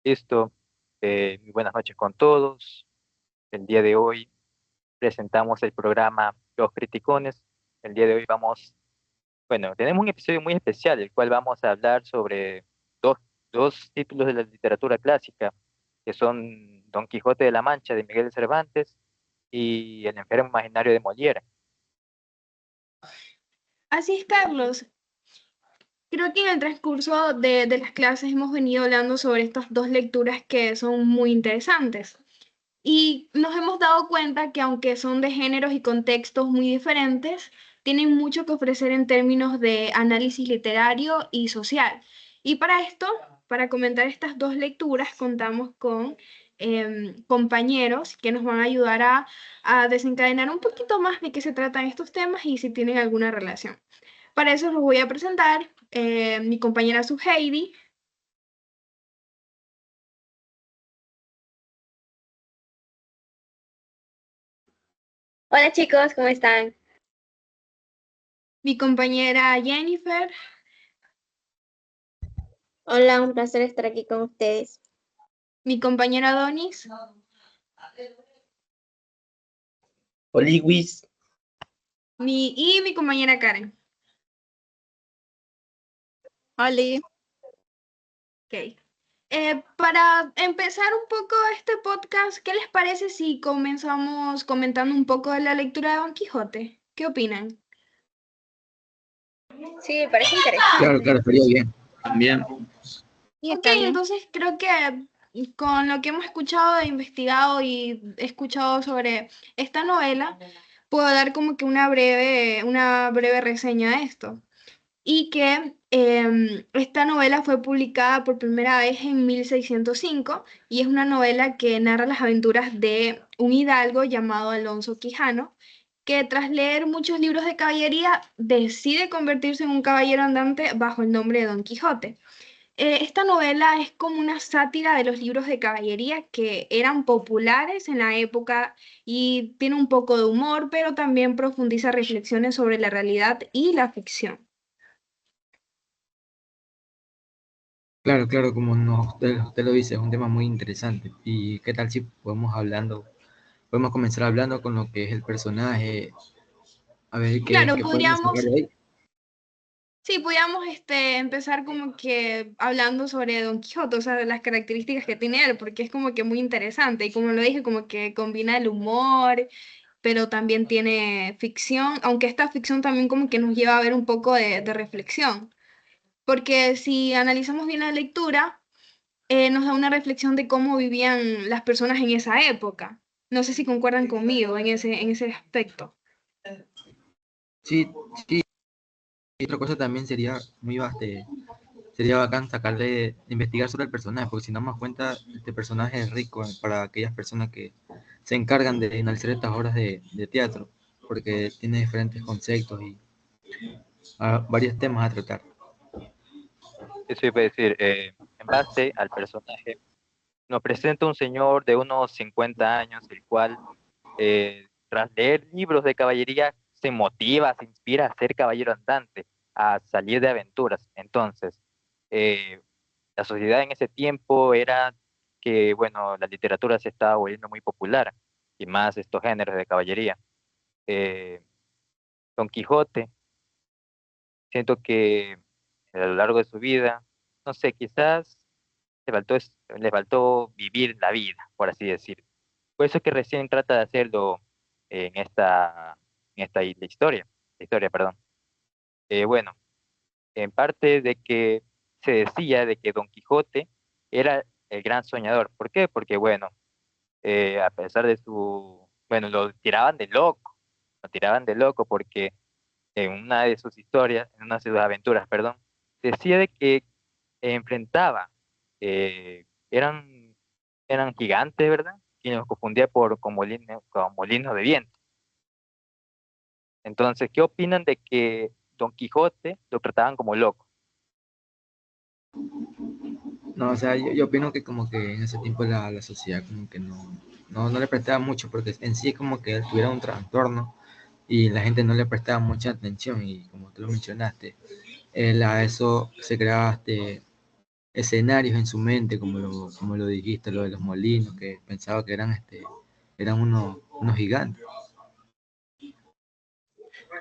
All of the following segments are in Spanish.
Listo. Muy buenas noches con todos. El día de hoy presentamos el programa Los Criticones. El día de hoy tenemos un episodio muy especial, el cual vamos a hablar sobre dos, dos títulos de la literatura clásica, que son Don Quijote de la Mancha de Miguel de Cervantes y El enfermo imaginario de Molière. Así es, Carlos. Creo que en el transcurso de las clases hemos venido hablando sobre estas dos lecturas que son muy interesantes. Y nos hemos dado cuenta que aunque son de géneros y contextos muy diferentes, tienen mucho que ofrecer en términos de análisis literario y social. Y para esto, para comentar estas dos lecturas, contamos con compañeros que nos van a ayudar a desencadenar un poquito más de qué se tratan estos temas y si tienen alguna relación. Para eso los voy a presentar. Mi compañera Heidi, Hola chicos, ¿cómo están? mi compañera Jennifer, Hola, un placer estar aquí con ustedes. mi compañera Donis Oliwis. y mi compañera Karen. Oli. Ok. Para empezar un poco este podcast, ¿qué les parece si comenzamos comentando un poco de la lectura de Don Quijote? ¿Qué opinan? Sí, me parece interesante. Claro, estaría bien. También. Sí, Ok, está bien. entonces creo que con lo que hemos escuchado e investigado y escuchado sobre esta novela, puedo dar como que una breve reseña de esto. Y que esta novela fue publicada por primera vez en 1605 y es una novela que narra las aventuras de un hidalgo llamado Alonso Quijano, que tras leer muchos libros de caballería decide convertirse en un caballero andante bajo el nombre de Don Quijote. Esta novela es como una sátira de los libros de caballería que eran populares en la época y tiene un poco de humor, pero también profundiza reflexiones sobre la realidad y la ficción. Claro, como usted lo dice, es un tema muy interesante. ¿Y qué tal si podemos comenzar hablando con lo que es el personaje, a ver Claro, qué podemos sacar de ahí? sí, podríamos empezar como que hablando sobre Don Quijote, o sea, de las características que tiene él, porque es como que muy interesante y como lo dije, como que combina el humor, pero también tiene ficción, aunque esta ficción también como que nos lleva a ver un poco de reflexión, porque si analizamos bien la lectura, nos da una reflexión de cómo vivían las personas en esa época. No sé si concuerdan conmigo en ese aspecto. Sí, sí. Y otra cosa también sería bacán investigar sobre el personaje, porque si nos damos cuenta, este personaje es rico para aquellas personas que se encargan de analizar estas obras de teatro, porque tiene diferentes conceptos y varios temas a tratar. Eso iba a decir, en base al personaje, nos presenta un señor de unos 50 años, el cual, tras leer libros de caballería, se motiva, se inspira a ser caballero andante, a salir de aventuras. Entonces, eh, la sociedad en ese tiempo era que, bueno, la literatura se estaba volviendo muy popular, y más estos géneros de caballería. Eh, Don Quijote, siento que a lo largo de su vida, no sé, quizás le faltó vivir la vida, por así decirlo. Por eso es que recién trata de hacerlo en esta historia, perdón. Bueno, en parte de que se decía de que Don Quijote era el gran soñador. ¿Por qué? Porque, bueno, a pesar de bueno, lo tiraban de loco porque en una de sus historias, en una de sus aventuras, perdón, decía de que enfrentaba, eran gigantes, ¿verdad? Y los confundía con molinos de viento. Entonces, ¿qué opinan de que Don Quijote lo trataban como loco? No, o sea, yo opino que como que en ese tiempo la sociedad como que no le prestaba mucho, porque en sí como que él tuviera un trastorno y la gente no le prestaba mucha atención y como tú lo mencionaste, él a eso se creaba escenarios en su mente, como lo dijiste, lo de los molinos, que pensaba que eran unos gigantes.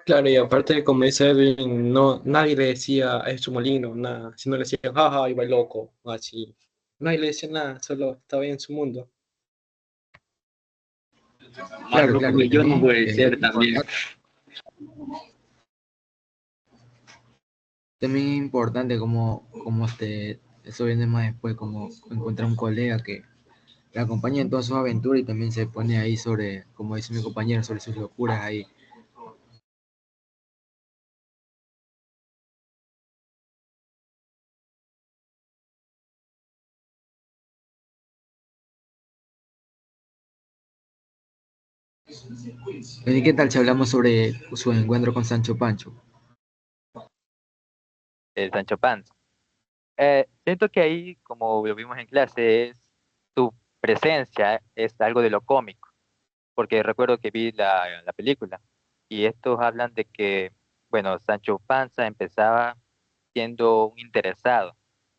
Claro, y aparte, como dice Edwin, no, nadie le decía es su molino, nada, si no le decían jaja, iba loco, o así. Nadie le decía nada, solo estaba en su mundo. Claro, Más claro, que yo no puede es ser también. también es importante como eso viene más después, como encontrar un colega que le acompaña en todas sus aventuras y también se pone ahí sobre, como dice mi compañero, sobre sus locuras ahí. ¿Y qué tal si hablamos sobre su encuentro con Sancho Pancho? El Sancho Panza. Siento que ahí, como lo vimos en clase, su presencia es algo de lo cómico, porque recuerdo que vi la película y estos hablan de que, bueno, Sancho Panza empezaba siendo un interesado,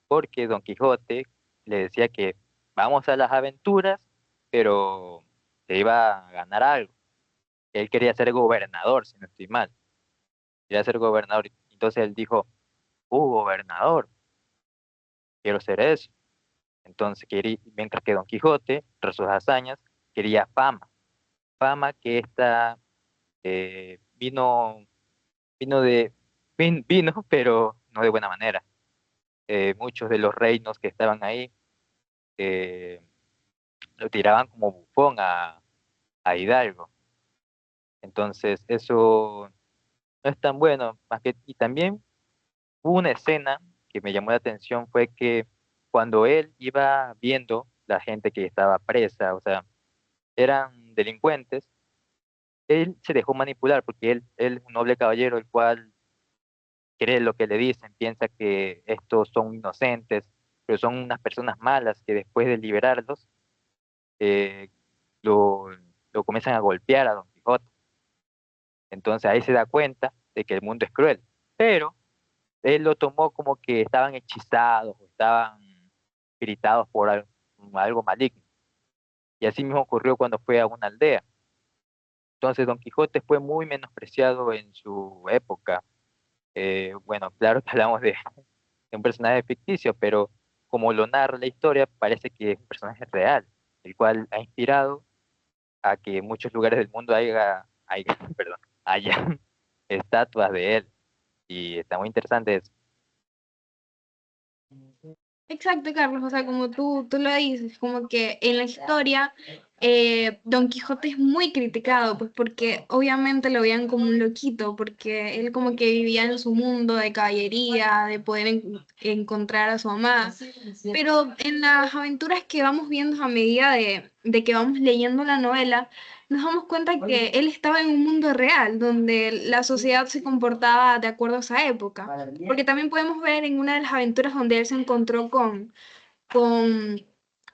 porque Don Quijote le decía que vamos a las aventuras, pero se iba a ganar algo. Él quería ser gobernador, si no estoy mal, quería ser gobernador. Entonces él dijo, gobernador, quiero ser eso. Entonces, mientras que Don Quijote, tras sus hazañas, quería fama. Fama que esta vino, vino, pero no de buena manera. Muchos de los reinos que estaban ahí eh, lo tiraban como bufón a Hidalgo. Entonces, eso no es tan bueno. Y también hubo una escena que me llamó la atención, fue que cuando él iba viendo la gente que estaba presa, o sea, eran delincuentes, él se dejó manipular porque él es un noble caballero, el cual cree lo que le dicen, piensa que estos son inocentes, pero son unas personas malas que después de liberarlos, eh, lo, lo comienzan a golpear a Don Quijote. Entonces ahí se da cuenta de que el mundo es cruel, pero él lo tomó como que estaban hechizados o estaban gritados por algo maligno. Y así mismo ocurrió cuando fue a una aldea. Entonces Don Quijote fue muy menospreciado en su época. Bueno, claro que hablamos de un personaje ficticio, pero como lo narra la historia, parece que es un personaje real, el cual ha inspirado a que en muchos lugares del mundo perdón, haya estatuas de él. Y está muy interesante eso. Exacto, Carlos, o sea, como tú lo dices, como que en la historia Don Quijote es muy criticado, pues porque obviamente lo veían como un loquito, porque él como que vivía en su mundo de caballería, de poder encontrar a su amada, pero en las aventuras que vamos viendo a medida de que vamos leyendo la novela, nos damos cuenta que él estaba en un mundo real, donde la sociedad se comportaba de acuerdo a esa época. Porque también podemos ver en una de las aventuras donde él se encontró con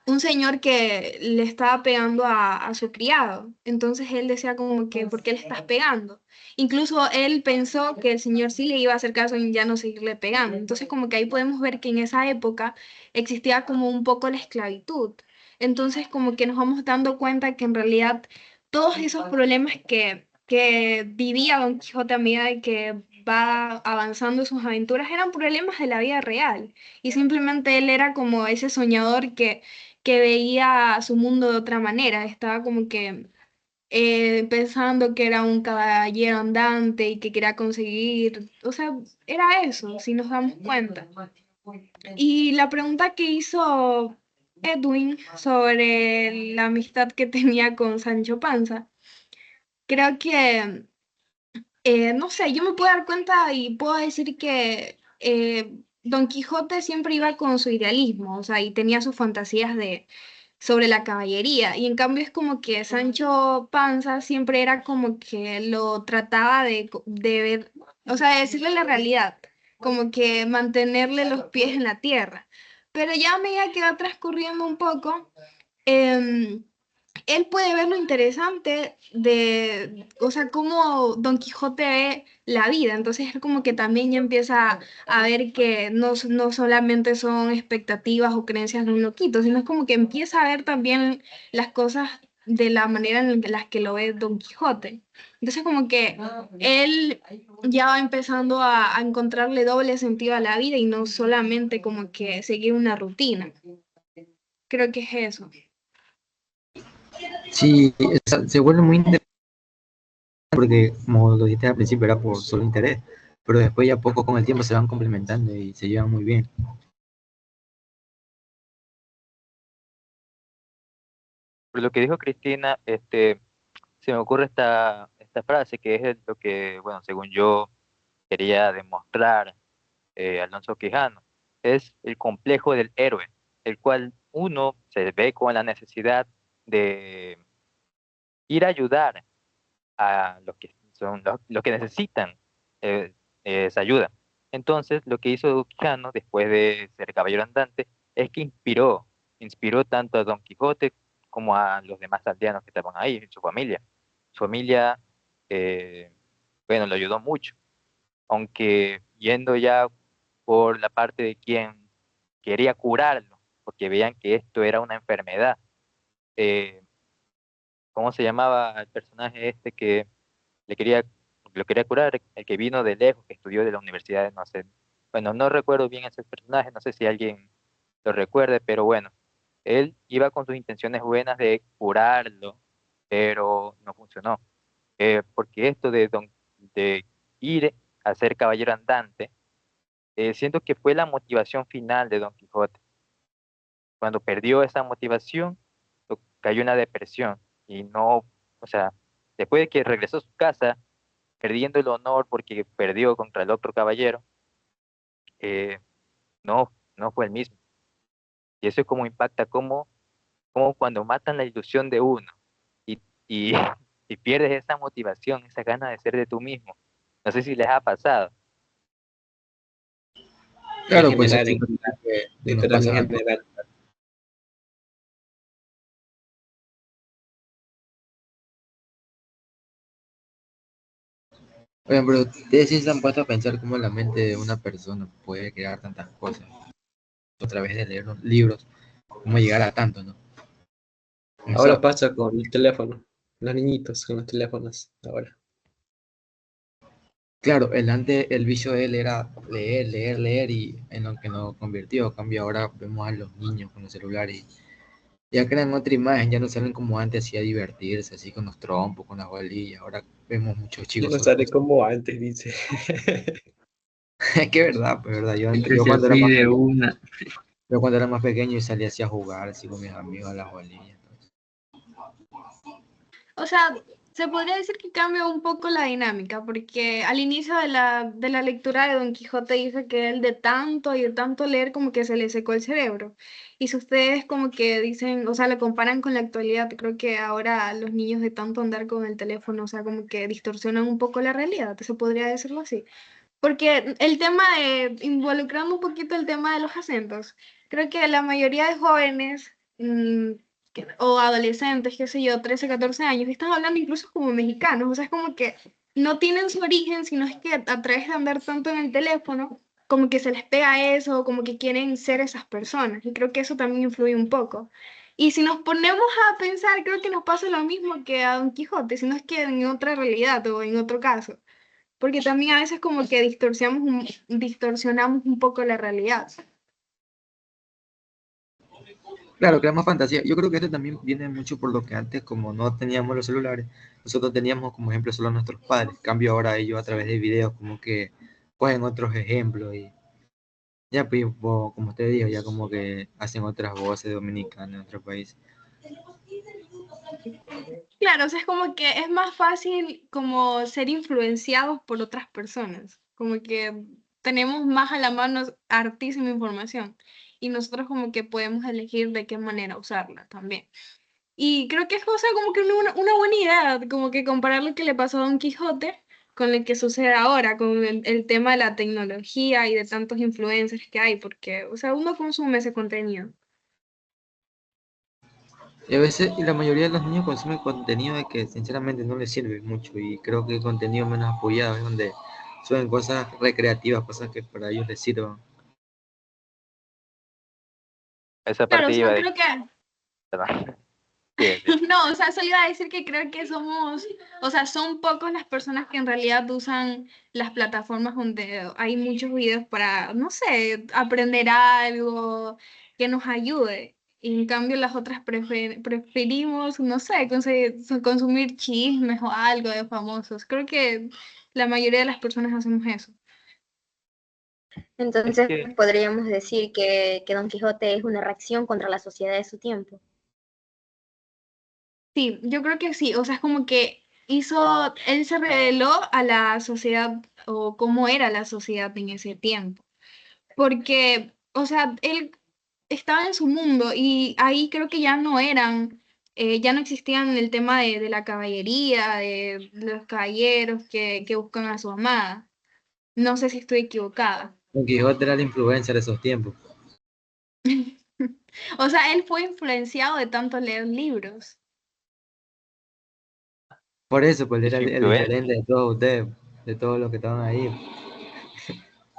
un señor que le estaba pegando a su criado. Entonces él decía como que, ¿por qué le estás pegando? Incluso él pensó que el señor sí le iba a hacer caso y ya no seguirle pegando. Entonces como que ahí podemos ver que en esa época existía como un poco la esclavitud. Entonces como que nos vamos dando cuenta que en realidad todos esos problemas que vivía Don Quijote a medida de que va avanzando sus aventuras eran problemas de la vida real y simplemente él era como ese soñador que veía su mundo de otra manera, estaba como que pensando que era un caballero andante y que quería conseguir, o sea, era eso, si nos damos cuenta. Y la pregunta que hizo Edwin sobre la amistad que tenía con Sancho Panza, creo que no sé, yo me puedo dar cuenta y puedo decir que Don Quijote siempre iba con su idealismo, o sea, y tenía sus fantasías sobre la caballería, y en cambio es como que Sancho Panza siempre era como que lo trataba de ver, o sea, de decirle la realidad, como que mantenerle los pies en la tierra. Pero ya a medida que va transcurriendo un poco, em, él puede ver lo interesante de, o sea, cómo Don Quijote ve la vida. Entonces él como que también ya empieza a ver que no solamente son expectativas o creencias de un loquito, sino es como que empieza a ver también las cosas de la manera en las que lo ve Don Quijote. Entonces como que él ya va empezando a encontrarle doble sentido a la vida y no solamente como que seguir una rutina. Creo que es eso. Sí, se vuelve muy interesante porque, como lo dijiste al principio, era por solo interés, pero después ya poco con el tiempo se van complementando y se llevan muy bien. Por lo que dijo Cristina, se me ocurre esta frase que es lo que, bueno, según yo quería demostrar Alonso Quijano, es el complejo del héroe, el cual uno se ve con la necesidad de ir a ayudar a los que son los que necesitan esa ayuda. Entonces, lo que hizo Quijano después de ser caballero andante es que inspiró tanto a Don Quijote como a los demás aldeanos que estaban ahí, su familia. Su familia, eh, bueno, lo ayudó mucho, aunque yendo ya por la parte de quien quería curarlo, porque veían que esto era una enfermedad. Eh, ¿Cómo se llamaba el personaje este que le quería, lo quería curar? El que vino de lejos, que estudió de la universidad, no sé. Bueno, no recuerdo bien ese personaje, no sé si alguien lo recuerde, pero bueno, él iba con sus intenciones buenas de curarlo, pero no funcionó. Porque esto de ir a ser caballero andante, siento que fue la motivación final de Don Quijote. Cuando perdió esa motivación, cayó en una depresión y no, o sea, después de que regresó a su casa, perdiendo el honor porque perdió contra el otro caballero, eh, no fue el mismo. Y eso es como impacta, como cuando matan la ilusión de uno y, y pierdes esa motivación, esa gana de ser de tú mismo. No sé si les ha pasado. Claro, En pues general, sí, que nos literal, en pasa a todos. general. Oigan, pero ustedes sí se han puesto a pensar cómo la mente de una persona puede crear tantas cosas a través de leer los libros, cómo llegar a tanto, ¿no? Ahora Eso, pasa con el teléfono. Los niñitos con los teléfonos ahora. claro, el vicio de él era leer, leer, leer y en lo que nos convirtió. En cambio, ahora vemos a los niños con los celulares y ya crean otra imagen, ya no salen como antes, así a divertirse, así con los trompos, con las bolillas. Ahora vemos muchos Ya chicos no solo sale con... como antes, dice. Es que es verdad, pues verdad. Este se fui de una. Yo cuando era más pequeño y salía así a jugar, así con mis amigos a las bolillas. O sea, se podría decir que cambia un poco la dinámica, porque al inicio de la lectura de Don Quijote dice que él de tanto y de tanto leer como que se le secó el cerebro. Y si ustedes como que dicen, o sea, lo comparan con la actualidad, creo que ahora los niños de tanto andar con el teléfono, o sea, como que distorsionan un poco la realidad, se podría decirlo así. Porque el tema de, involucrando un poquito el tema de los acentos, creo que la mayoría de jóvenes o adolescentes, qué sé yo, 13 14 años, están hablando incluso como mexicanos, o sea, es como que no tienen su origen, sino es que a través de andar tanto en el teléfono, como que se les pega eso, como que quieren ser esas personas, y creo que eso también influye un poco. Y si nos ponemos a pensar, creo que nos pasa lo mismo que a Don Quijote, sino es que en otra realidad o en otro caso. Porque también a veces como que distorsionamos un poco la realidad. Claro, crea más fantasía. Yo creo que esto también viene mucho por lo que antes, como no teníamos los celulares, nosotros teníamos como ejemplo solo a nuestros padres. En cambio ahora ellos a través de videos como que cogen otros ejemplos y ya pues, como usted dijo, ya como que hacen otras voces dominicanas en otro país. Claro, o sea, es como que es más fácil como ser influenciados por otras personas. Como que tenemos más a la mano hartísima información y nosotros como que podemos elegir de qué manera usarla también. Y creo que es cosa como que una buena idea, como que comparar lo que le pasó a Don Quijote con lo que sucede ahora, con el tema de la tecnología y de tantos influencers que hay, porque, o sea, uno consume ese contenido. Y a veces, y la mayoría de los niños consumen contenido de que sinceramente no les sirve mucho, y creo que el contenido menos apoyado es donde suben cosas recreativas, cosas que para ellos les sirvan. Esa Claro, o parte sea, iba de... creo que Perdón. Sí, sí. no, o sea, solo iba a decir que creo que somos, o sea, son pocos las personas que en realidad usan las plataformas donde hay muchos videos para, no sé, aprender algo que nos ayude. Y en cambio las otras preferimos, no sé, consumir chismes o algo de famosos. Creo que la mayoría de las personas hacemos eso. Es Entonces que podríamos decir que Don Quijote es una reacción contra la sociedad de su tiempo. Sí, yo creo que sí, o sea, es como que él se reveló a la sociedad o cómo era la sociedad en ese tiempo, porque, o sea, él estaba en su mundo y ahí creo que ya no existían el tema de la caballería, de los caballeros que buscan a su amada. No sé si estoy equivocada. Don Quijote era la influencer de esos tiempos. O sea, él fue influenciado de tanto leer libros. Por eso, pues y era su el influencia, gerente de todos ustedes, de todos los que estaban ahí.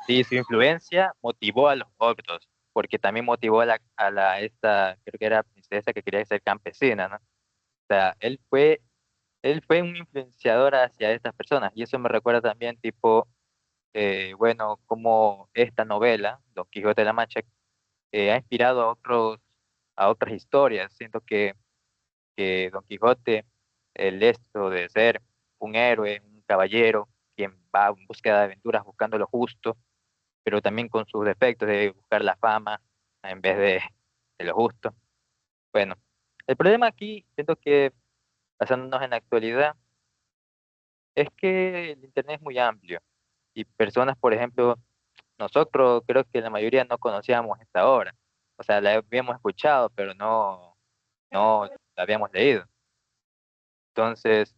sí, su influencia motivó a los otros, porque también motivó esta, creo que era princesa que quería ser campesina, ¿no? O sea, él fue un influenciador hacia estas personas, y eso me recuerda también, tipo, bueno, como esta novela, Don Quijote de la Mancha, ha inspirado a otras historias. Siento que Don Quijote, el esto de ser un héroe, un caballero, quien va en búsqueda de aventuras buscando lo justo, pero también con sus defectos de buscar la fama en vez de lo justo. Bueno, el problema aquí, siento que basándonos en la actualidad, es que el Internet es muy amplio y personas, por ejemplo, nosotros creo que la mayoría no conocíamos esta obra. O sea, la habíamos escuchado, pero no la habíamos leído. Entonces,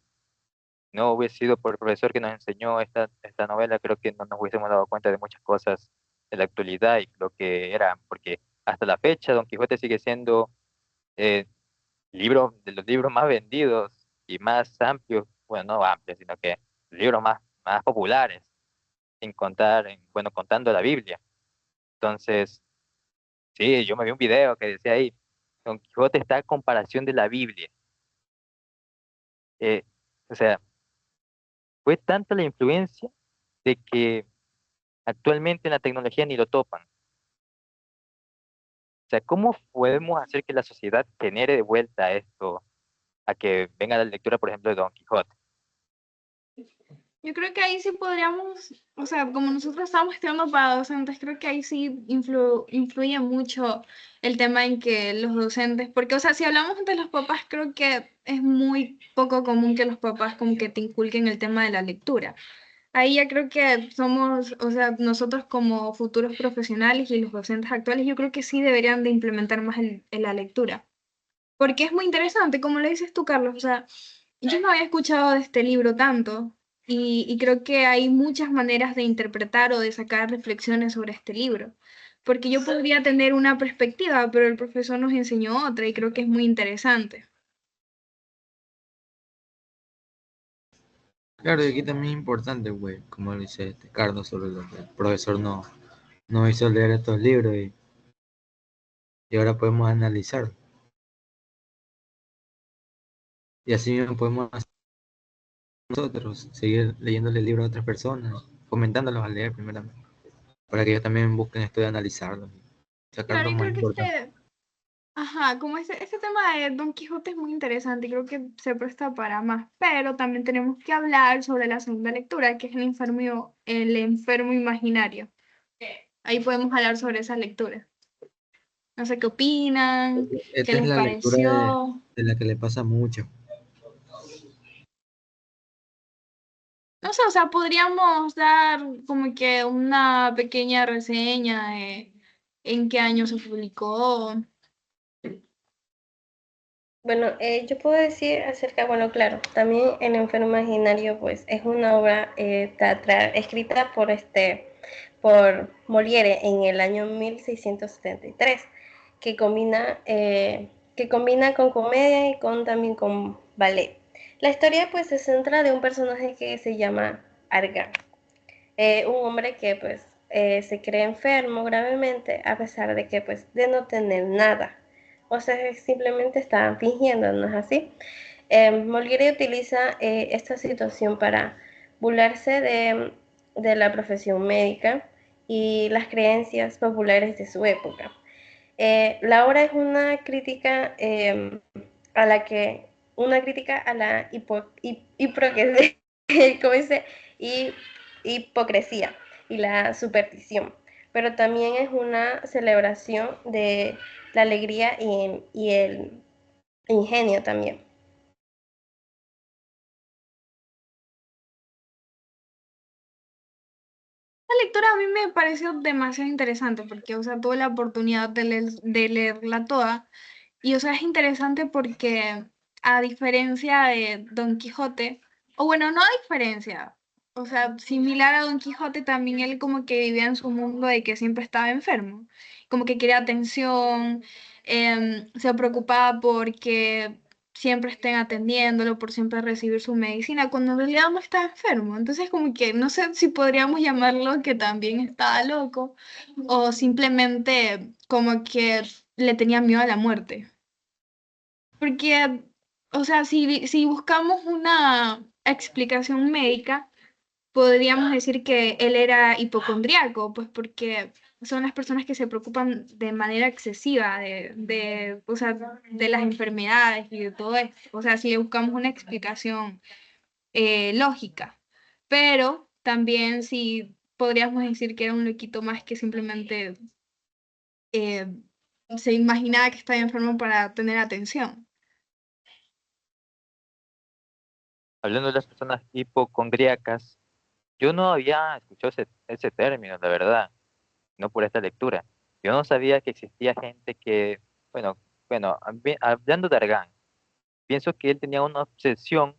no hubiese sido por el profesor que nos enseñó esta novela, creo que no nos hubiésemos dado cuenta de muchas cosas de la actualidad y lo que era, porque hasta la fecha Don Quijote sigue siendo eh, libro de los libros más vendidos y más amplios, bueno, no amplios, sino que libros más populares, sin contar, bueno, contando la Biblia. Entonces, sí, yo me vi un video que decía ahí, Don Quijote está a comparación de la Biblia. Eh, o sea, fue tanta la influencia de que actualmente en la tecnología ni lo topan. O sea, ¿cómo podemos hacer que la sociedad genere de vuelta esto, a que venga la lectura, por ejemplo, de Don Quijote? Yo creo que ahí sí podríamos, o sea, como nosotros estamos estudiando para docentes, creo que ahí sí influye mucho el tema en que los docentes, porque, o sea, si hablamos de los papás, creo que es muy poco común que los papás como que te inculquen el tema de la lectura. Ahí ya creo que somos, o sea, nosotros como futuros profesionales y los docentes actuales, yo creo que sí deberían de implementar más la lectura. Porque es muy interesante, como le dices tú, Carlos, o sea, yo no había escuchado de este libro tanto y creo que hay muchas maneras de interpretar o de sacar reflexiones sobre este libro. Porque yo podría tener una perspectiva, pero el profesor nos enseñó otra y creo que es muy interesante. Claro, y aquí también es importante, güey, como dice este Carlos, sobre lo que el profesor no hizo leer estos libros y ahora podemos analizar. Y así mismo podemos hacer nosotros, seguir leyéndole libros a otras personas, fomentándolos a leer primeramente, para que ellos también busquen esto de analizarlos y sacar Claro, lo y más creo que importante. ajá, como este tema de Don Quijote es muy interesante y creo que se presta para más, pero también tenemos que hablar sobre la segunda lectura, que es el enfermo imaginario. Ahí podemos hablar sobre esa lectura. No sé qué opinan, qué Esta es les la lectura pareció. de la que le pasa mucho. No sé, o sea, podríamos dar como que una pequeña reseña de en qué año se publicó. Bueno, yo puedo decir acerca, bueno, claro, también El enfermo imaginario, pues es una obra teatral escrita por Molière en el año 1673, que combina que combina con comedia y también con ballet. La historia pues se centra de un personaje que se llama Argan, un hombre que pues se cree enfermo gravemente a pesar de que pues de no tener nada. O sea, simplemente estaban fingiendo, ¿no es así? Molgiri utiliza esta situación para burlarse de la profesión médica y las creencias populares de su época. La obra es una crítica a la que una crítica a la ¿cómo dice? Hipocresía y la superstición, pero también es una celebración de la alegría y el ingenio también. La lectura a mí me pareció demasiado interesante porque, o sea, tuve la oportunidad de leerla toda y, o sea, es interesante porque a diferencia de Don Quijote, o bueno, no a diferencia, o sea, similar a Don Quijote, también él como que vivía en su mundo de que siempre estaba enfermo, como que quería atención, se preocupaba porque siempre estén atendiéndolo, por siempre recibir su medicina, cuando en realidad no está enfermo. Entonces, como que no sé si podríamos llamarlo que también estaba loco o simplemente como que le tenía miedo a la muerte. Porque, o sea, si buscamos una explicación médica, podríamos decir que él era hipocondríaco, pues porque son las personas que se preocupan de manera excesiva o sea, de las enfermedades y de todo esto. O sea, si le buscamos una explicación lógica. Pero también sí podríamos decir que era un loquito más que simplemente eh, se imaginaba que estaba enfermo para tener atención. Hablando de las personas hipocondríacas, yo no había escuchado ese término, la verdad, no por esta lectura. Yo no sabía que existía gente que, bueno, hablando de Argan, pienso que él tenía una obsesión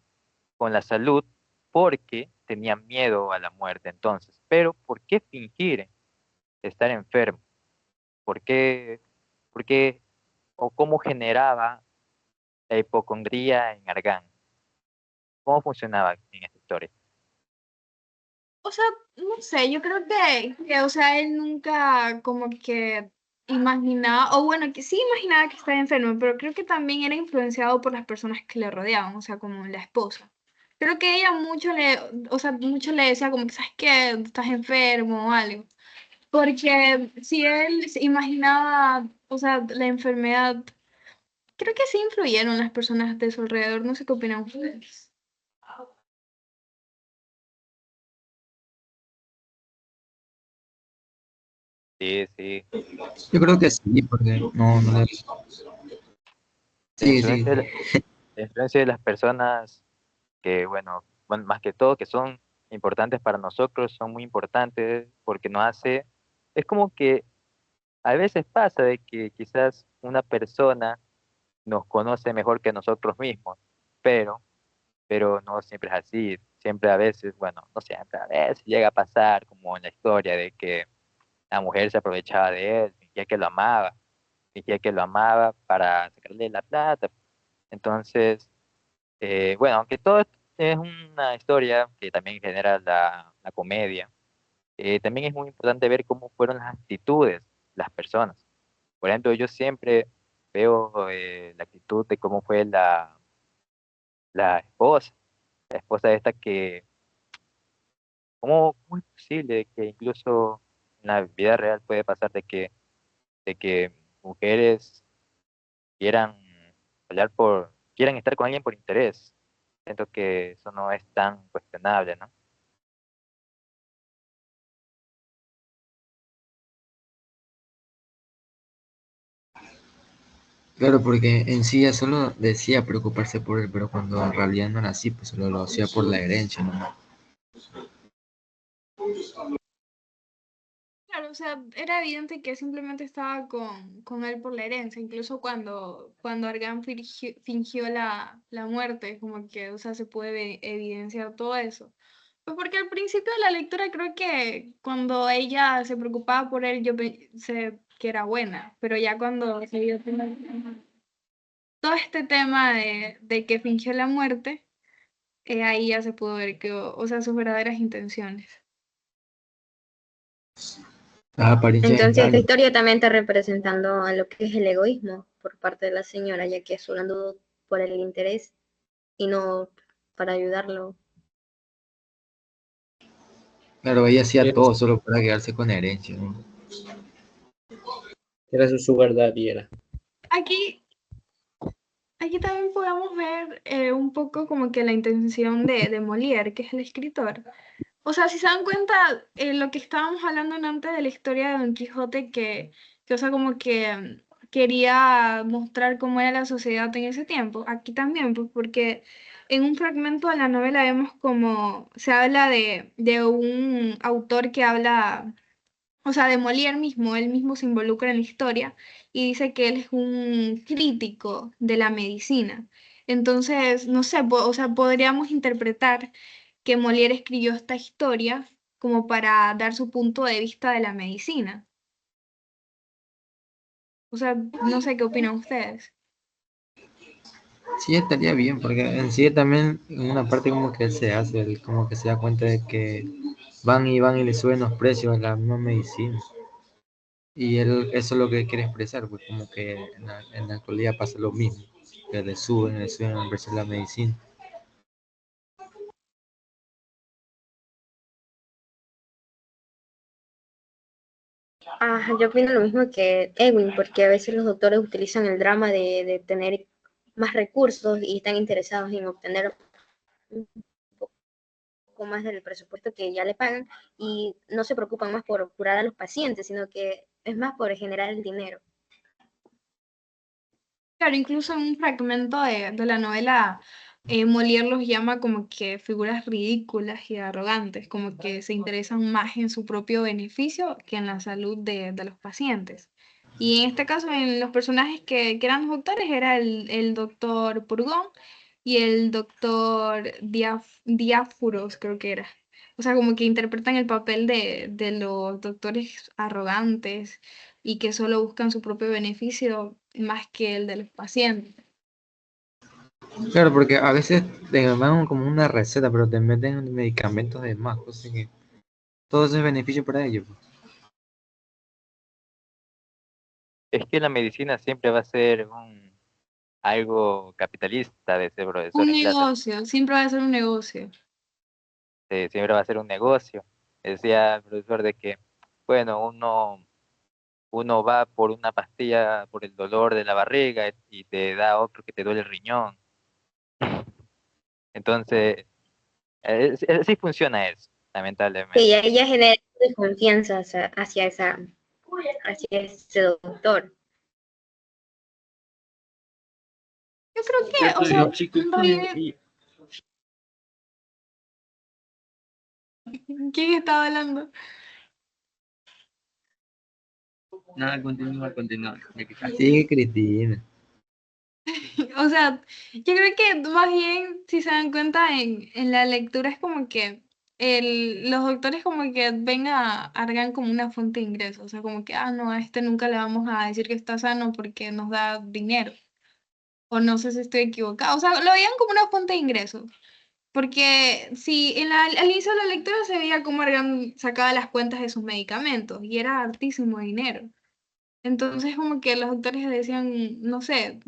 con la salud porque tenía miedo a la muerte entonces. Pero ¿por qué fingir estar enfermo? ¿Por qué, por qué o cómo generaba la hipocondría en Argan? ¿Cómo funcionaba en esta historia? O sea, no sé, yo creo o sea, él nunca como que imaginaba, o bueno, que sí imaginaba que estaba enfermo, pero creo que también era influenciado por las personas que le rodeaban, o sea, como la esposa. Creo que ella o sea, mucho le decía como que, ¿sabes qué? Estás enfermo o algo. Porque si él se imaginaba, o sea, la enfermedad, creo que sí influyeron las personas de su alrededor, no sé qué opinan ustedes. Sí, sí. Yo creo que sí, porque no le... La Sí, sí. influencia la influencia de las personas que, bueno, más que todo, que son importantes para nosotros, son muy importantes porque nos hace, es como que a veces pasa de que quizás una persona nos conoce mejor que nosotros mismos, pero, pero no siempre es así, siempre a veces, bueno, no siempre, a veces llega a pasar como en la historia de que la mujer se aprovechaba de él, fingía que lo amaba para sacarle la plata. Entonces, bueno, aunque todo es una historia que también genera la comedia, también es muy importante ver cómo fueron las actitudes de las personas. Por ejemplo, yo siempre veo la actitud de cómo fue la esposa, la esposa esta que, ¿cómo es posible que incluso en la vida real puede pasar de que mujeres quieran quieran estar con alguien por interés? Siento que eso no es tan cuestionable, ¿no? Claro, porque en sí ella solo decía preocuparse por él, pero cuando en realidad no era así, pues solo lo hacía por la herencia, ¿no? Claro, o sea, era evidente que simplemente estaba con él por la herencia, incluso cuando Argan fingió la muerte, como que, o sea, se puede evidenciar todo eso. Pues porque al principio de la lectura creo que cuando ella se preocupaba por él, yo pensé que era buena, pero ya cuando se dio cuenta todo este tema de que fingió la muerte, ahí ya se pudo ver que, o sea, sus verdaderas intenciones. Las apariencias Entonces, esta engañan. historia también está representando a lo que es el egoísmo por parte de la señora, ya que solo andó por el interés y no para ayudarlo. Claro, ella hacía Era, todo solo para quedarse con herencia, ¿no? era su sugar daddy, era. Aquí, aquí también podemos ver un poco como que la intención de Molière, que es el escritor. O sea, si se dan cuenta, lo que estábamos hablando antes de la historia de Don Quijote, o sea, como que quería mostrar cómo era la sociedad en ese tiempo, aquí también, pues porque en un fragmento de la novela vemos como se habla de un autor que habla, o sea, de Molière mismo, él mismo se involucra en la historia y dice que él es un crítico de la medicina. Entonces, no sé, o sea, podríamos interpretar que Molière escribió esta historia como para dar su punto de vista de la medicina. O sea, no sé qué opinan ustedes. Sí, estaría bien, porque en sí también en una parte como que él se hace, él como que se da cuenta de que van y le suben los precios a la misma medicina. Y él, eso es lo que quiere expresar, pues como que en la actualidad pasa lo mismo, que le suben el precio de la medicina. Yo opino lo mismo que Edwin, porque a veces los doctores utilizan el drama de tener más recursos y están interesados en obtener un poco más del presupuesto que ya le pagan y no se preocupan más por curar a los pacientes, sino que es más por generar el dinero. Claro, incluso en un fragmento de la novela, Molière los llama como que figuras ridículas y arrogantes, como que se interesan más en su propio beneficio que en la salud de los pacientes. Y en este caso, en los personajes que eran los doctores, era el doctor Purgón y el doctor Diáfuros, creo que era. O sea, como que interpretan el papel de los doctores arrogantes y que solo buscan su propio beneficio más que el de los pacientes. Claro, porque a veces te dan como una receta, pero te meten medicamentos de más, cosas que todo eso es beneficio para ellos, pues. Es que la medicina siempre va a ser algo capitalista de ese profesor Un en clase. negocio, siempre va a ser un negocio. Siempre va a ser un negocio. Decía el profesor de que, bueno, uno va por una pastilla por el dolor de la barriga y te da otro que te duele el riñón. Entonces, así funciona eso, Que lamentablemente. ya ella genera desconfianza hacia ese doctor. Yo creo que, o Cierto, sea, y chicos, en realidad, ¿quién estaba hablando? Nada, continúa, continúa. Ya que casi. Sigue Cristina. O sea, yo creo que más bien, si se dan cuenta en la lectura, es como que los doctores como que ven a Argan como una fuente de ingresos. O sea, como que, no, a este nunca le vamos a decir que está sano porque nos da dinero. O no sé si estoy equivocada. O sea, lo veían como una fuente de ingresos. Porque si al inicio de la lectura se veía cómo Argan sacaba las cuentas de sus medicamentos y era hartísimo dinero. Entonces como que los doctores decían, no sé,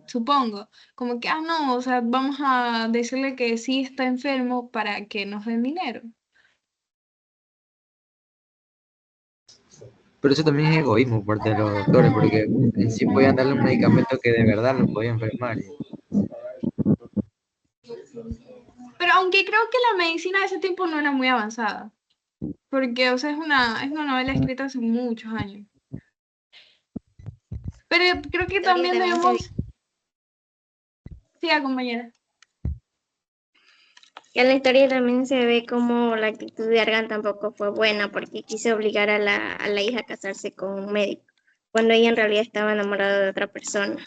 supongo, como que, no, o sea, vamos a decirle que sí está enfermo para que nos den dinero. Pero eso también es egoísmo por parte de los doctores, porque en sí podían darle un medicamento que de verdad lo podía enfermar. Pero aunque creo que la medicina de ese tiempo no era muy avanzada, porque, o sea, es una novela escrita hace muchos años. Pero creo que Historia también también se debemos, sí, compañera. En la historia también se ve como la actitud de Argan tampoco fue buena porque quiso obligar a la hija a casarse con un médico, cuando ella en realidad estaba enamorada de otra persona.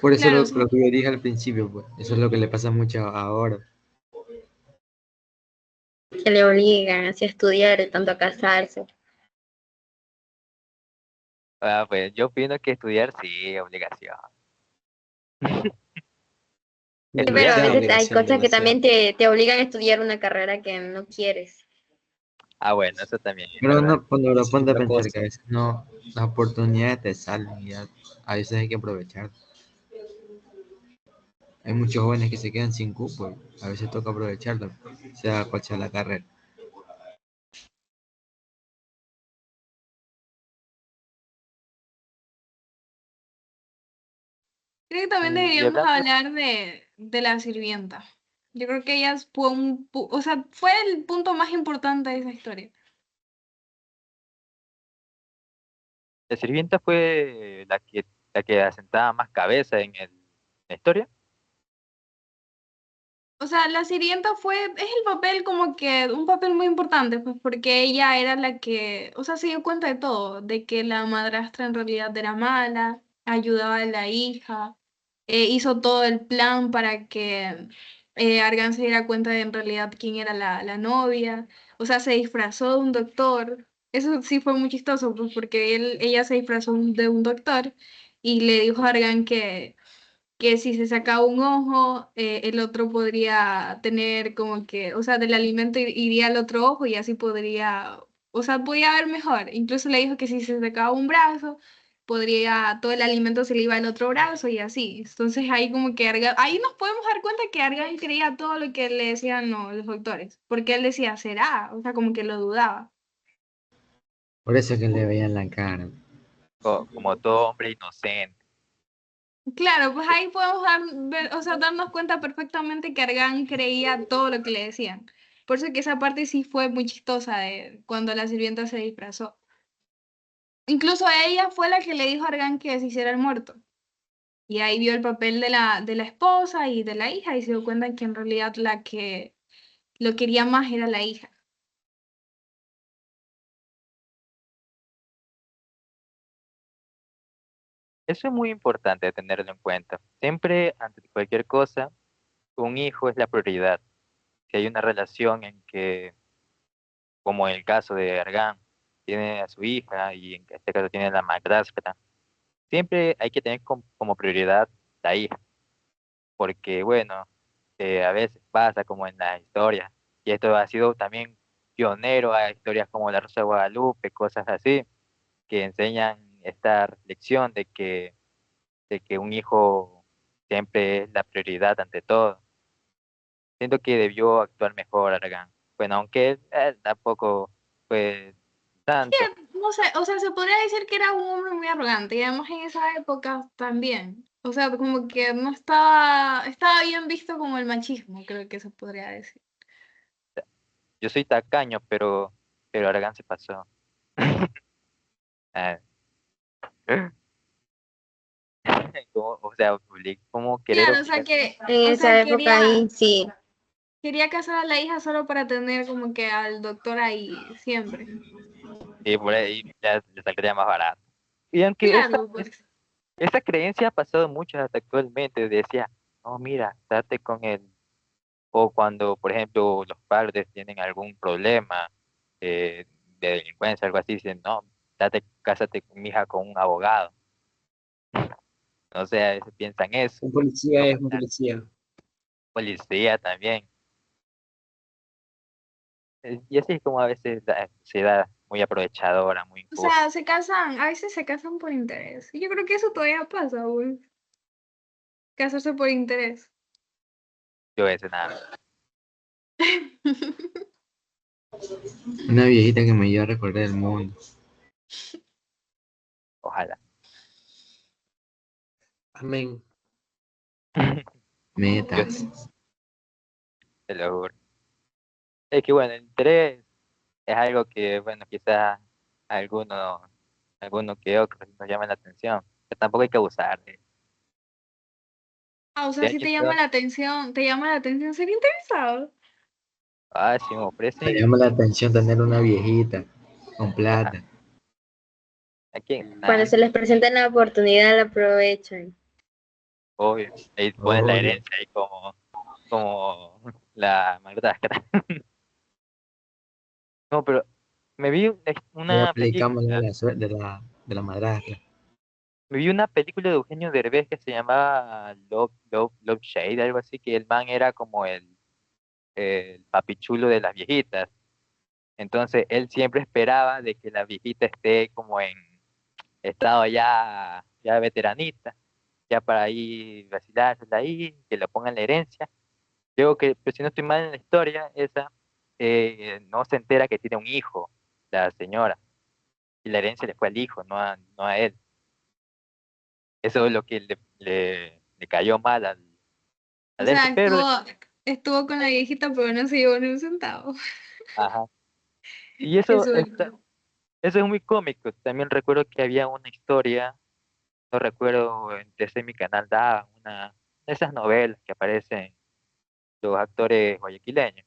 Por eso Claro, o lo sea, que yo dije al principio, pues, eso es lo que le pasa mucho ahora. Que le obligan así a estudiar y tanto a casarse. Pues yo opino que estudiar sí, obligación. Sí, No, pero Estudiar a es sí. veces hay obligación cosas que demasiado. también te obligan a estudiar una carrera que no quieres. Bueno, eso también es Pero verdad. no, pero Sí, ponte a otra pensar cosa. que a veces no, las oportunidades te salen y a veces hay que aprovechar. Hay muchos jóvenes que se quedan sin cupo y a veces toca aprovecharlo, sea cual sea la carrera. Creo que también Y deberíamos hablando hablar de la sirvienta. Yo creo que ella fue o sea, fue el punto más importante de esa historia. la sirvienta fue la que asentaba más cabeza la historia. O sea, la sirvienta es el papel como que, un papel muy importante, pues porque ella era la que, o sea, se dio cuenta de todo, de que la madrastra en realidad era mala, ayudaba a la hija, hizo todo el plan para que Argan se diera cuenta de en realidad quién era la novia, o sea, se disfrazó de un doctor, eso sí fue muy chistoso, pues porque ella se disfrazó de un doctor y le dijo a Argan que si se sacaba un ojo, el otro podría tener como que, o sea, del alimento iría al otro ojo y así podría, o sea, podía ver mejor. Incluso le dijo que si se sacaba un brazo, podría, todo el alimento se le iba al otro brazo y así. Entonces ahí como que ahí nos podemos dar cuenta que Argan creía todo lo que le decían los doctores, porque él decía, será, o sea, como que lo dudaba. Por eso que le veían la cara. Como todo hombre inocente. Claro, pues ahí podemos o sea, darnos cuenta perfectamente que Argan creía todo lo que le decían. Por eso que esa parte sí fue muy chistosa de cuando la sirvienta se disfrazó. Incluso ella fue la que le dijo a Argan que se hiciera el muerto. Y ahí vio el papel de la esposa y de la hija y se dio cuenta que en realidad la que lo quería más era la hija. Eso es muy importante tenerlo en cuenta. Siempre, ante cualquier cosa, un hijo es la prioridad. Si hay una relación en que, como en el caso de Argan, tiene a su hija y en este caso tiene a la madrastra, siempre hay que tener como prioridad la hija, porque bueno, a veces pasa como en las historias, y esto ha sido también pionero a historias como La Rosa de Guadalupe, cosas así, que enseñan esta reflexión de que un hijo siempre es la prioridad ante todo. Siento que debió actuar mejor Argan. Bueno, aunque tampoco fue tanto. No sé, o sea, se podría decir que era un hombre muy arrogante y además en esa época también. O sea, como que no estaba bien visto como el machismo, creo que se podría decir. Yo soy tacaño, pero Argan se pasó. Ah, o sea, como querer Claro, o sea obligar. que, En o esa sea, época ahí sí. quería casar a la hija solo para tener como que al doctor ahí siempre. Y por ahí ya le saldría más barato. Y aunque esa, Claro, pues. esa creencia ha pasado mucho hasta actualmente, decía, no, mira, date con él. O cuando, por ejemplo, los padres tienen algún problema eh, de delincuencia, algo así, dicen, no, cásate con mi hija con un abogado. No sé, a veces piensan eso. Un policía No es un matar policía. policía también. Y así es como a veces la sociedad muy aprovechadora, muy O injusta. sea, a veces se casan por interés. Y yo creo que eso todavía pasa, güey. Casarse por interés. Yo ese nada. Una viejita que me ayuda a recorrer el mundo. Ojalá. Amén. Yo Metas. te lo juro. Es que bueno, el interés es algo que, bueno, quizás algunos, algunos que otros nos llaman la atención. Pero tampoco hay que abusar de. Ah, o De sea, si hecho, te llama la atención, ser interesado. si me Me ofrecen, llama la atención tener una viejita con ajá, plata. ¿a quién? Cuando se les presenta la oportunidad, la aprovechan. Obvio. Ahí pones la Obvio. herencia ahí como la madrastra. No, pero me vi Ahí una aplicamos la de película. la suerte, de la de la madrastra. Me vi una película de Eugenio Derbez que se llamaba Love Shade, algo así, que el man era como el papichulo de las viejitas. Entonces él siempre esperaba de que la viejita esté como en estado ya veteranita, ya para ahí vacilársela ahí, que le pongan la herencia. Luego que, pero si no estoy mal en la historia, esa no se entera que tiene un hijo, la señora, y la herencia le fue al hijo, no a él. Eso es lo que le cayó mal O al sea, ente, pero, estuvo con la viejita, pero no se llevó ni un centavo. ajá. Y Qué eso, suerte. eso es muy cómico. También recuerdo que había una historia, no recuerdo, en TC mi canal daban una de esas novelas que aparecen los actores guayaquileños.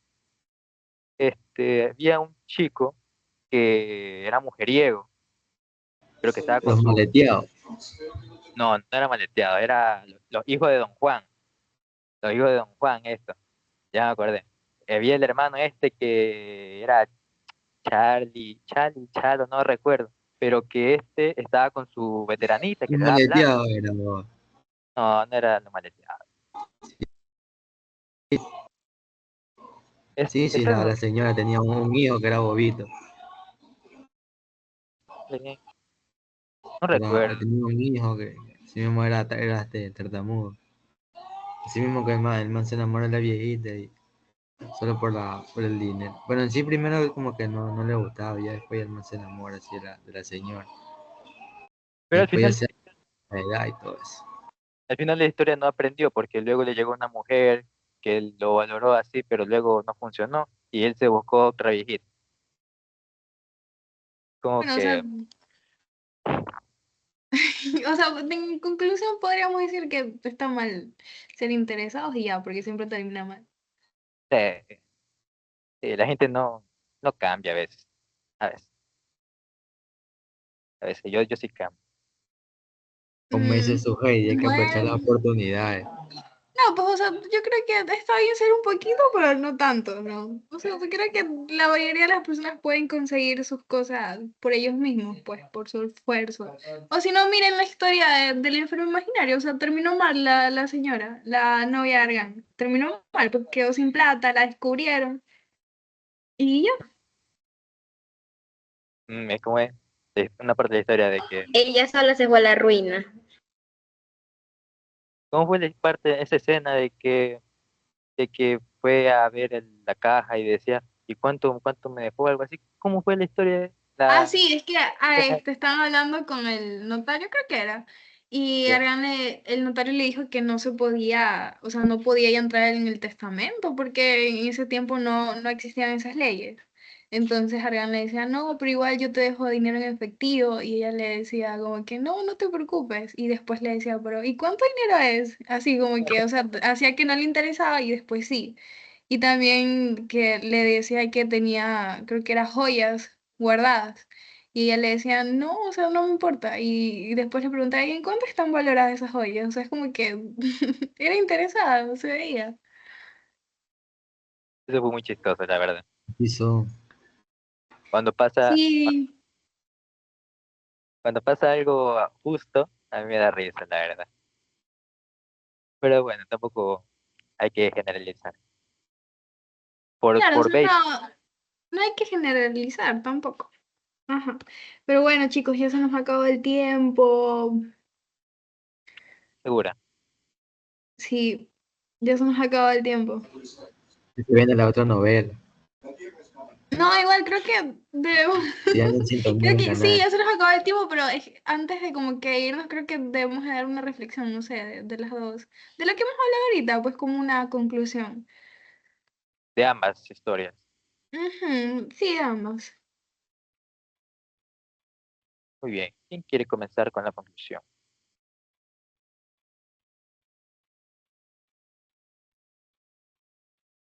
Había un chico que era mujeriego, creo que estaba con Los su, maleteados. no era maleteado, era los hijos de Don Juan, los hijos de Don Juan, esto, ya me acordé. Había el hermano que era Chalo, no recuerdo, pero que estaba con su veteranita que Un le daba plata. maleteado era, bo. No era lo maleteado. Sí, sí, Esa la no, señora tenía un hijo que era bobito. no recuerdo. Tenía un hijo que sí mismo era tartamudo. Así mismo que el man se enamora de la viejita y solo por el dinero. Bueno, en sí primero como que no le gustaba, ya después el man se enamora así de la señora. Y Pero después ya se da la edad y todo eso. al final la historia no aprendió porque luego le llegó una mujer que él lo valoró así, pero luego no funcionó y él se buscó otra viejita. Como Bueno, o sea, que, o sea, en conclusión podríamos decir que está mal ser interesados y ya, porque siempre termina mal. eh, la gente no cambia a veces. A veces, a veces yo sí cambio. Como dice Mm, su Heidi, hay que aprovechar las bueno, oportunidades. no, pues, o sea, yo creo que está bien ser un poquito, pero no tanto, ¿no? O sea, yo creo que la mayoría de las personas pueden conseguir sus cosas por ellos mismos, pues, por su esfuerzo. O si no, miren la historia del enfermo imaginario, o sea, terminó mal la señora, la novia de Argan. Terminó mal, porque quedó sin plata, la descubrieron. Y ya. Es como es una parte de la historia de que, Ella sola se fue a la ruina. ¿cómo fue la parte de esa escena de que fue a ver la caja y decía, ¿y cuánto me dejó? Algo así. ¿Cómo fue la historia de Ah, la... sí, es que estaban hablando con el notario, creo que era, y el notario le dijo que no se podía, o sea, no podía ya entrar en el testamento porque en ese tiempo no existían esas leyes. Entonces Argan le decía, no, pero igual yo te dejo dinero en efectivo, y ella le decía como que no te preocupes, y después le decía, pero ¿y cuánto dinero es? Así como que, o sea, hacía que no le interesaba y después sí. Y también que le decía que tenía, creo que era joyas guardadas. Y ella le decía, no, o sea, no me importa. Y después le preguntaba, ¿y en cuánto están valoradas esas joyas? O sea, es como que era interesada, se veía. Eso fue muy chistoso, la verdad. Hizo Cuando pasa, Sí, cuando pasa algo justo, a mí me da risa, la verdad. Pero bueno, tampoco hay que generalizar. Por, claro, o por sea, bait, no hay que generalizar tampoco. Ajá. Pero bueno, chicos, ya se nos acabó el tiempo. segura. Sí, ya se nos acabó el tiempo. se viene la otra novela. No, igual creo que debemos, Sigan en sintonía creo del que sí, canal. ya se nos acabó el tiempo, pero antes de como que irnos, creo que debemos de dar una reflexión, no sé, de las dos, de lo que hemos hablado ahorita, pues como una conclusión. De ambas historias. Ujú, sí, ambos. Muy bien. ¿Quién quiere comenzar con la conclusión?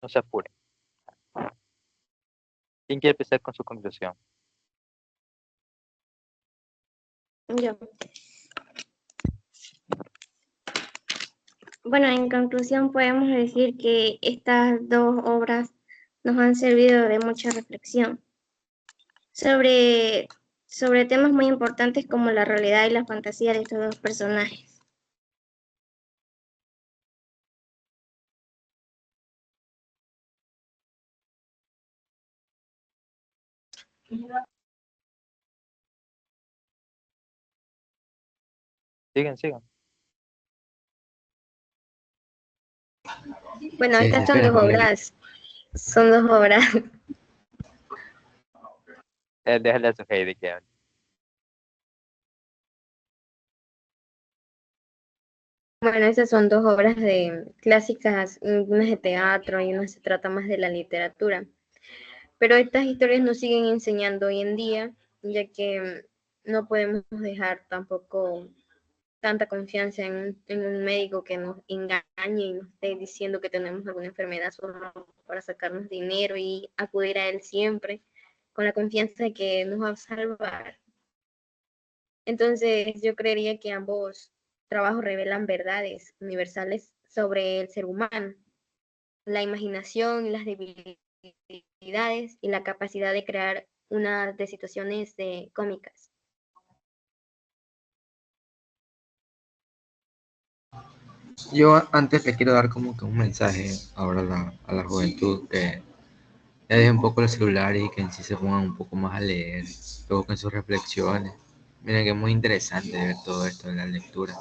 No se apure. ¿Quién quiere empezar con su conclusión? Yo. Bueno, en conclusión podemos decir que estas dos obras nos han servido de mucha reflexión sobre sobre temas muy importantes como la realidad y la fantasía de estos dos personajes. Sigan. Bueno, Sí, estas espera, Paulina. son dos obras. Déjale a su Heidi que hable. Bueno, estas son dos obras de clásicas, unas de teatro y una se trata más de la literatura. Pero estas historias nos siguen enseñando hoy en día, ya que no podemos dejar tampoco tanta confianza en un médico que nos engañe y nos esté diciendo que tenemos alguna enfermedad solo para sacarnos dinero y acudir a él siempre con la confianza de que nos va a salvar. Entonces, yo creería que ambos trabajos revelan verdades universales sobre el ser humano, la imaginación, las debilidades y la capacidad de crear una de situaciones cómicas. Yo antes le quiero dar como que un mensaje ahora a la juventud que ya dejen un poco el celular y que en sí se pongan un poco más a leer, que busquen sus reflexiones. Miren que es muy interesante ver todo esto en la lectura.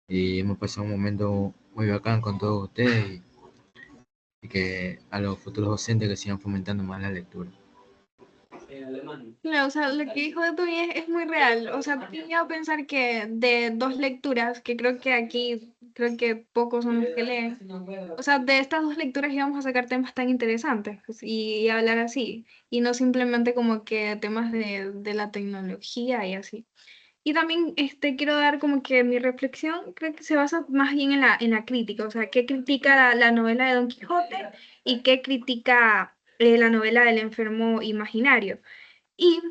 Y hemos pasado un momento muy bacán con todos ustedes y que a los futuros docentes que sigan fomentando más la lectura. Claro, o sea, lo que dijo de Tony es muy real. O sea, tenía a pensar que de dos lecturas, que creo que aquí, creo que pocos son los que leen. O sea, de estas dos lecturas íbamos a sacar temas tan interesantes pues, y hablar así. Y no simplemente como que temas de la tecnología y así. Y también quiero dar como que mi reflexión creo que se basa más bien en la crítica, o sea, qué critica la novela de Don Quijote y qué critica la novela del enfermo imaginario. Y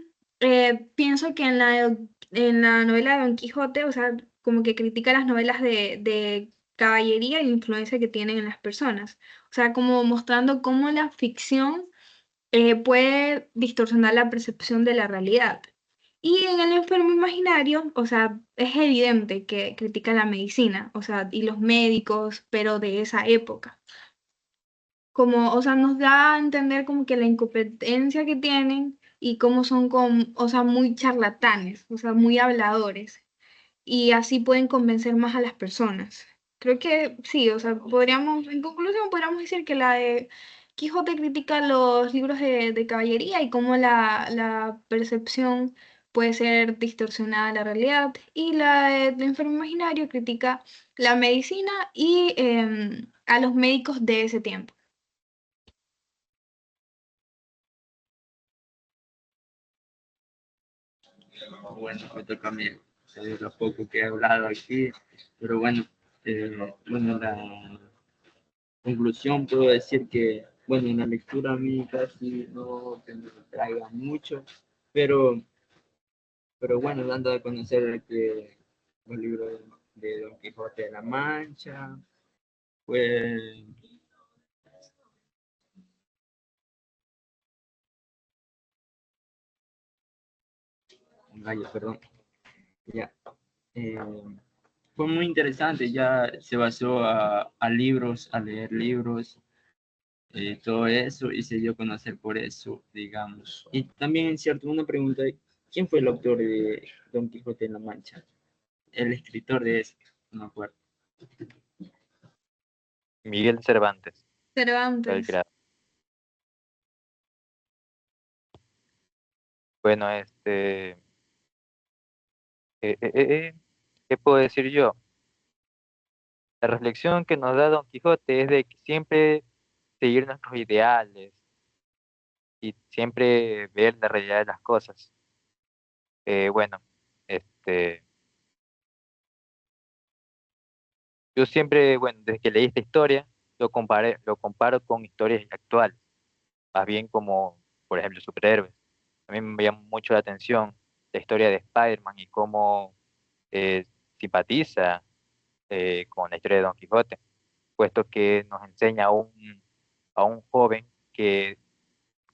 pienso que en la novela de Don Quijote, o sea, como que critica las novelas de caballería y la influencia que tienen en las personas. O sea, como mostrando cómo la ficción puede distorsionar la percepción de la realidad. Y en el enfermo imaginario, o sea, es evidente que critica la medicina, o sea, y los médicos, pero de esa época. Como, o sea, nos da a entender como que la incompetencia que tienen y cómo son, o sea, muy charlatanes, o sea, muy habladores. Y así pueden convencer más a las personas. Creo que sí, o sea, podríamos, en conclusión, podríamos decir que la de Quijote critica los libros de caballería y cómo la percepción puede ser distorsionada de la realidad. Y la de Enfermo Imaginario critica la medicina y a los médicos de ese tiempo. Bueno, me toca a mí lo poco que he hablado aquí, pero bueno, la conclusión puedo decir que, bueno, en la lectura a mí casi no que me traiga mucho, pero, pero bueno, dando a conocer que los libros de Don Quijote de la Mancha, pues, vaya, perdón, ya, eh, fue muy interesante, ya se basó a libros, a leer libros, todo eso, y se dio a conocer por eso, digamos. Y también, es cierto, una pregunta, ¿quién fue el autor de Don Quijote en la Mancha? El escritor de ese, no me acuerdo. Miguel Cervantes fue el Cervantes. creador. Bueno, ¿qué puedo decir yo? La reflexión que nos da Don Quijote es de que siempre seguir nuestros ideales y siempre ver la realidad de las cosas. Bueno, este, yo siempre, bueno, desde que leí esta historia, lo comparo con historias actuales, más bien como, por ejemplo, superhéroes. A mí me llama mucho la atención la historia de Spider-Man y cómo eh, simpatiza con la historia de Don Quijote, puesto que nos enseña a un joven que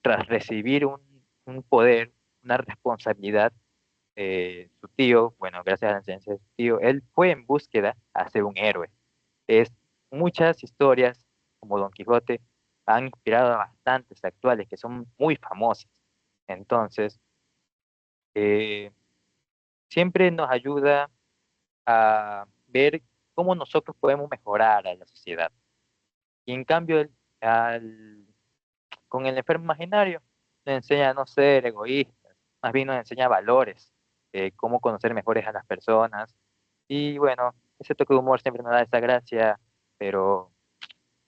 tras recibir un poder, una responsabilidad. Su tío, bueno, gracias a la enseñanza de su tío, él fue en búsqueda a ser un héroe. Muchas historias, como Don Quijote, han inspirado a bastantes actuales que son muy famosas. Entonces, eh, siempre nos ayuda a ver cómo nosotros podemos mejorar a la sociedad. Y en cambio, con el enfermo imaginario, nos enseña a no ser egoístas, más bien nos enseña valores, cómo conocer mejores a las personas. Y bueno, ese toque de humor siempre nos da esa gracia, pero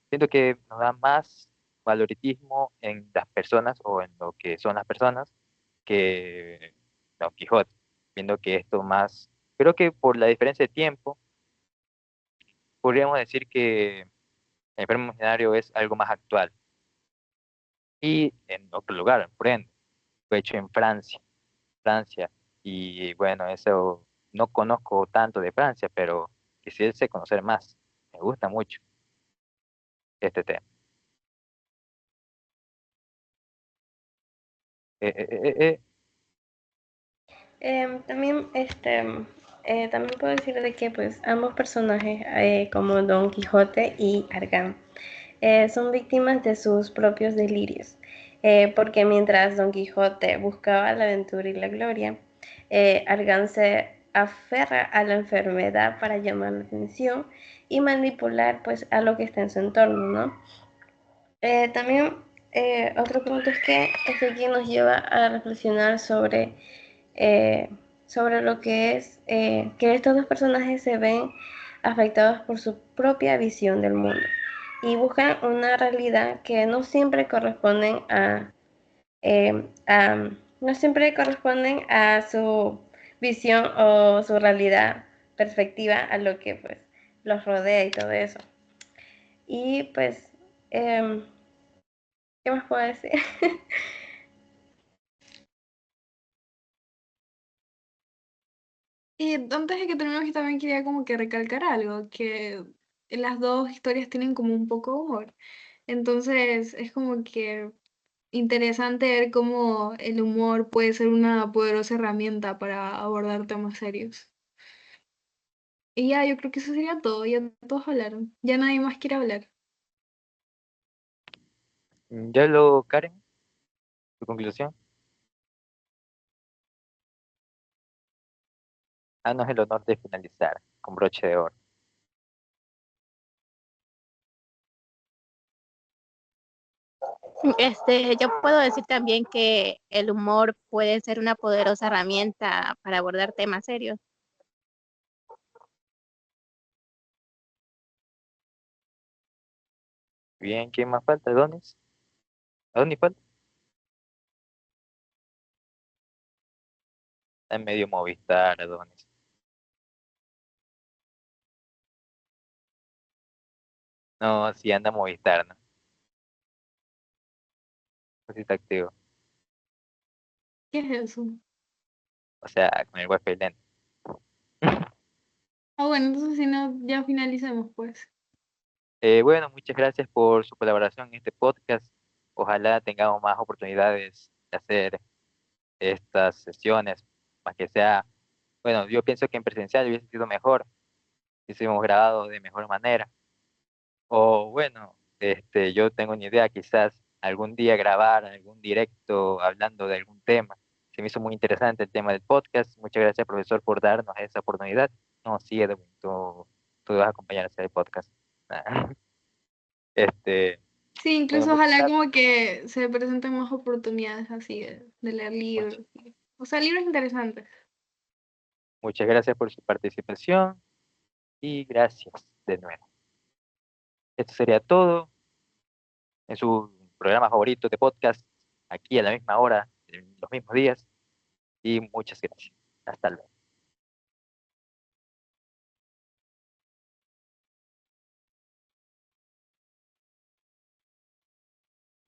siento que nos da más valoritismo en las personas o en lo que son las personas que Don Quijote, viendo que esto más, creo que por la diferencia de tiempo, podríamos decir que el enfermo imaginario es algo más actual. Y en otro lugar, por ejemplo, fue hecho en Francia, y bueno, eso no conozco tanto de Francia, pero quisiese conocer más. Me gusta mucho este tema. Eh, eh, eh, eh, También, también puedo decir de que pues ambos personajes, como Don Quijote y Argan, son víctimas de sus propios delirios, porque mientras Don Quijote buscaba la aventura y la gloria, Argan se aferra a la enfermedad para llamar la atención y manipular pues a lo que está en su entorno, ¿no? También otro punto es que este aquí nos lleva a reflexionar eh, sobre lo que es que estos dos personajes se ven afectados por su propia visión del mundo y buscan una realidad que no siempre corresponden no siempre corresponden a su visión o su realidad perspectiva a lo que pues los rodea y todo eso. Y pues, ¿qué más puedo decir? Y antes de que terminemos, yo también quería como que recalcar algo, que las dos historias tienen como un poco de humor. Entonces es como que interesante ver cómo el humor puede ser una poderosa herramienta para abordar temas serios. Y ya, yo creo que eso sería todo, ya todos hablaron, ya nadie más quiere hablar. ya lo, Karen, tu conclusión. Danos el honor de finalizar con broche de oro. Yo puedo decir también que el humor puede ser una poderosa herramienta para abordar temas serios. Bien, ¿quién más falta? ¿Adonis? ¿Adonis falta? Está en medio Movistar, Adonis. No, sí anda Movistar, ¿no? Pues sí está activo. ¿Qué es eso? O sea, con el wifi lento. Ah, bueno, entonces si no, ya finalicemos pues. Bueno, muchas gracias por su colaboración en este podcast. Ojalá tengamos más oportunidades de hacer estas sesiones, más que sea, bueno, yo pienso que en presencial hubiese sido mejor, si hemos grabado de mejor manera. O bueno, yo tengo una idea, quizás algún día grabar algún directo hablando de algún tema. Se me hizo muy interesante el tema del podcast. Muchas gracias, profesor, por darnos esa oportunidad. No, sí, Edwin, tú vas a acompañar a hacer el podcast. Este, Sí, bueno, incluso muchas ojalá gracias. como que se presenten más oportunidades así de leer Muchas, libros. O sea, libros interesantes. muchas gracias por su participación y gracias de nuevo. Esto sería todo en su programa favorito de podcast, aquí a la misma hora, en los mismos días, y muchas gracias. Hasta luego.